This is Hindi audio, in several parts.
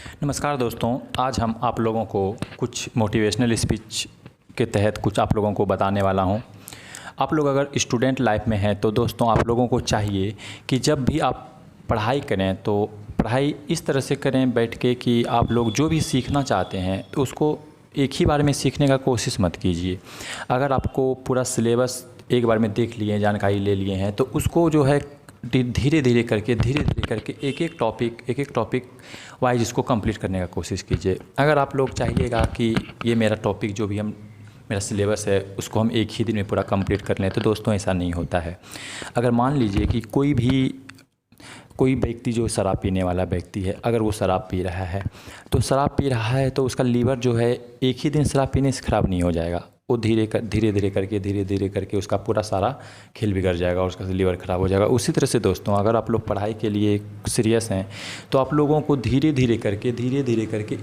नमस्कार दोस्तों, आज हम आप लोगों को कुछ मोटिवेशनल स्पीच के तहत कुछ आप लोगों को बताने वाला हूं। आप लोग अगर स्टूडेंट लाइफ में हैं तो दोस्तों आप लोगों को चाहिए कि जब भी आप पढ़ाई करें तो पढ़ाई इस तरह से करें बैठ के कि आप लोग जो भी सीखना चाहते हैं तो उसको एक ही बार में सीखने का कोशिश मत कीजिए। अगर आपको पूरा सिलेबस एक बार में देख लिए, जानकारी ले लिए हैं, तो उसको जो है धीरे धीरे करके एक एक टॉपिक वाइज इसको कंप्लीट करने का कोशिश कीजिए। अगर आप लोग चाहिएगा कि ये मेरा टॉपिक जो भी मेरा सिलेबस है उसको हम एक ही दिन में पूरा कंप्लीट कर लें, तो दोस्तों ऐसा नहीं होता है। अगर मान लीजिए कि कोई व्यक्ति जो शराब पीने वाला व्यक्ति है, अगर वो शराब पी रहा है तो उसका लीवर जो है एक ही दिन शराब पीने से ख़राब नहीं हो जाएगा। वो धीरे धीरे करके उसका पूरा सारा खेल बिगड़ जाएगा और उसका लीवर ख़राब हो जाएगा। उसी तरह से दोस्तों, अगर आप लोग पढ़ाई के लिए सीरियस हैं तो आप लोगों को धीरे धीरे करके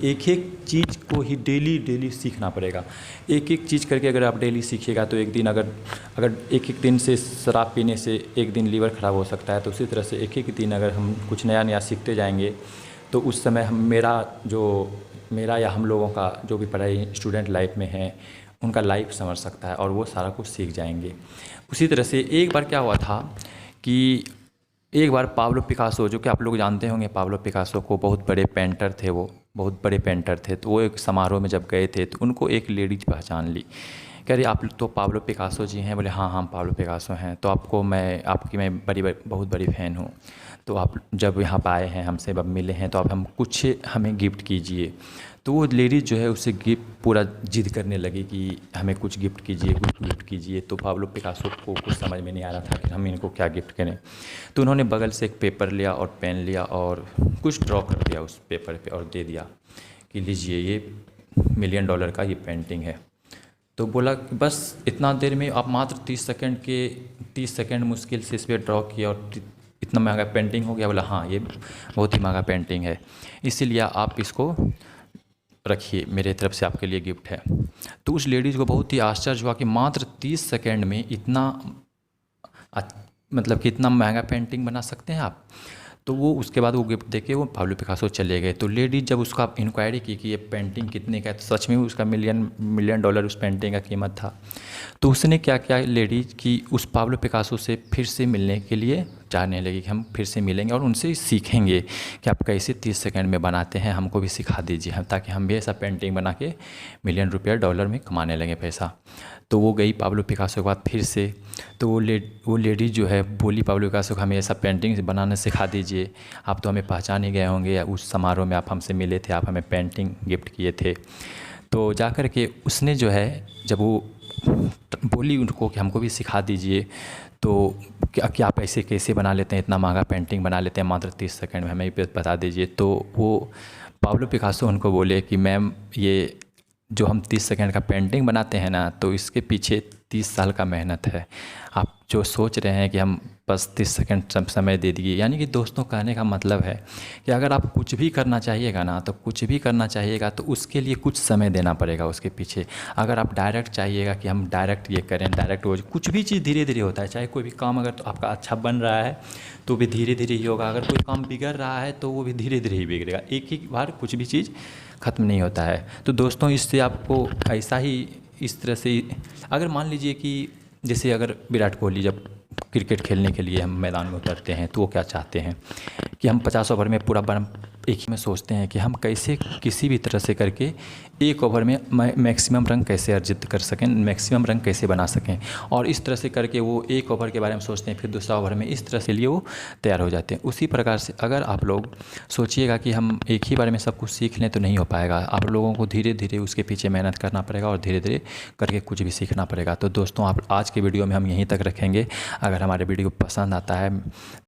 एक एक चीज़ को ही डेली सीखना पड़ेगा। एक एक चीज़ करके अगर आप डेली सीखिएगा तो एक दिन अगर एक दिन से शराब पीने से एक दिन लीवर ख़राब हो सकता है, तो उसी तरह से एक दिन अगर हम कुछ नया सीखते जाएंगे तो उस समय मेरा या हम लोगों का जो भी पढ़ाई स्टूडेंट लाइफ में है उनका लाइफ समझ सकता है और वो सारा कुछ सीख जाएंगे। उसी तरह से एक बार क्या हुआ था कि एक बार पाब्लो पिकासो, जो कि आप लोग जानते होंगे, पाब्लो पिकासो को बहुत बड़े पेंटर थे, वो बहुत बड़े पेंटर थे। तो वो एक समारोह में जब गए थे तो उनको एक लेडीज पहचान ली। कह रही, आप तो पाब्लो पिकासो जी हैं? बोले हाँ हाँ पाब्लो पिकासो हैं। तो आपकी मैं बहुत बड़ी फ़ैन हूँ। तो आप जब यहाँ पर आए हैं, हमसे अब मिले हैं, तो आप कुछ हमें गिफ्ट कीजिए। तो वो लेडीज़ जो है उससे गिफ्ट पूरा जिद करने लगी कि हमें कुछ गिफ्ट कीजिए। तो पाब्लो पिकासो को कुछ समझ में नहीं आ रहा था कि हम इनको क्या गिफ्ट करें। तो उन्होंने बगल से एक पेपर लिया और पेन लिया और कुछ ड्रॉ कर दिया उस पेपर पे और दे दिया कि लीजिए, ये $1 मिलियन का ये पेंटिंग है। तो बोला कि बस इतना देर में आप मात्र 30 सेकंड मुश्किल से इस पर ड्रॉ किया और इतना महंगा पेंटिंग हो गया। बोला हाँ, ये बहुत ही महंगा पेंटिंग है, इसीलिए आप इसको रखिए, मेरे तरफ से आपके लिए गिफ्ट है। तो उस लेडीज़ को बहुत ही आश्चर्य हुआ कि मात्र 30 सेकंड में मतलब कि इतना महंगा पेंटिंग बना सकते हैं आप। तो वो उसके बाद वो गिफ्ट देके वो पाब्लो पिकासो चले गए। तो लेडीज जब उसका इंक्वायरी की कि ये पेंटिंग कितने का है, तो सच में उसका $1 मिलियन उस पेंटिंग का कीमत था। तो उसने क्या किया लेडीज कि उस पाब्लो पिकासो से फिर से मिलने के लिए चाहने लगी कि हम फिर से मिलेंगे और उनसे सीखेंगे कि आप कैसे 30 सेकंड में बनाते हैं, हमको भी सिखा दीजिए हम, ताकि हम भी ऐसा पेंटिंग बना के $1 मिलियन डॉलर में कमाने लगे पैसा। तो वो गई पाब्लो पिकासो के बाद फिर से। तो वो लेडीज जो है बोली पाब्लो पिकासो को, हमें ऐसा पेंटिंग बनाना सिखा दीजिए, आप तो हमें पहचान ही गए होंगे, या उस समारोह में आप हमसे मिले थे, आप हमें पेंटिंग गिफ्ट किए थे। तो जा कर के उसने जो है जब वो बोली उनको कि हमको भी सिखा दीजिए, तो क्या आप ऐसे कैसे बना लेते हैं, इतना महंगा पेंटिंग बना लेते हैं मात्र 30 सेकंड में, हमें भी बता दीजिए। तो वो पाब्लो पिकासो उनको बोले कि मैम, ये जो हम 30 सेकंड का पेंटिंग बनाते हैं ना, तो इसके पीछे 30 साल का मेहनत है। आप जो सोच रहे हैं कि हम बस 30 सेकंड समय दे दिए, यानी कि दोस्तों कहने का मतलब है कि अगर आप कुछ भी करना चाहिएगा तो उसके लिए कुछ समय देना पड़ेगा उसके पीछे। अगर आप डायरेक्ट चाहिएगा कि हम डायरेक्ट ये करें, डायरेक्ट वो, कुछ भी चीज़ धीरे धीरे होता है। चाहे कोई भी काम अगर तो आपका अच्छा बन रहा है तो भी धीरे धीरे ही होगा, अगर कोई काम बिगड़ रहा है तो वो भी धीरे धीरे ही बिगड़ेगा। एक ही बार कुछ भी चीज़ ख़त्म नहीं होता है। तो दोस्तों इससे आपको ऐसा ही, इस तरह से, अगर मान लीजिए कि जैसे अगर विराट कोहली जब क्रिकेट खेलने के लिए हम मैदान में उतरते हैं तो वो क्या चाहते हैं कि हम 50 ओवर में पूरा एक ही में सोचते हैं कि हम कैसे किसी भी तरह से करके एक ओवर में मैक्सिमम रन कैसे अर्जित कर सकें, मैक्सिमम रन कैसे बना सकें, और इस तरह से करके वो एक ओवर के बारे में सोचते हैं, फिर दूसरा ओवर में, इस तरह से लिए वो तैयार हो जाते हैं। उसी प्रकार से अगर आप लोग सोचिएगा कि हम एक ही बार में सब कुछ सीख लें तो नहीं हो पाएगा। आप लोगों को धीरे धीरे उसके पीछे मेहनत करना पड़ेगा और धीरे धीरे करके कुछ भी सीखना पड़ेगा। तो दोस्तों आप आज के वीडियो में हम यहीं तक रखेंगे। अगर हमारे वीडियो पसंद आता है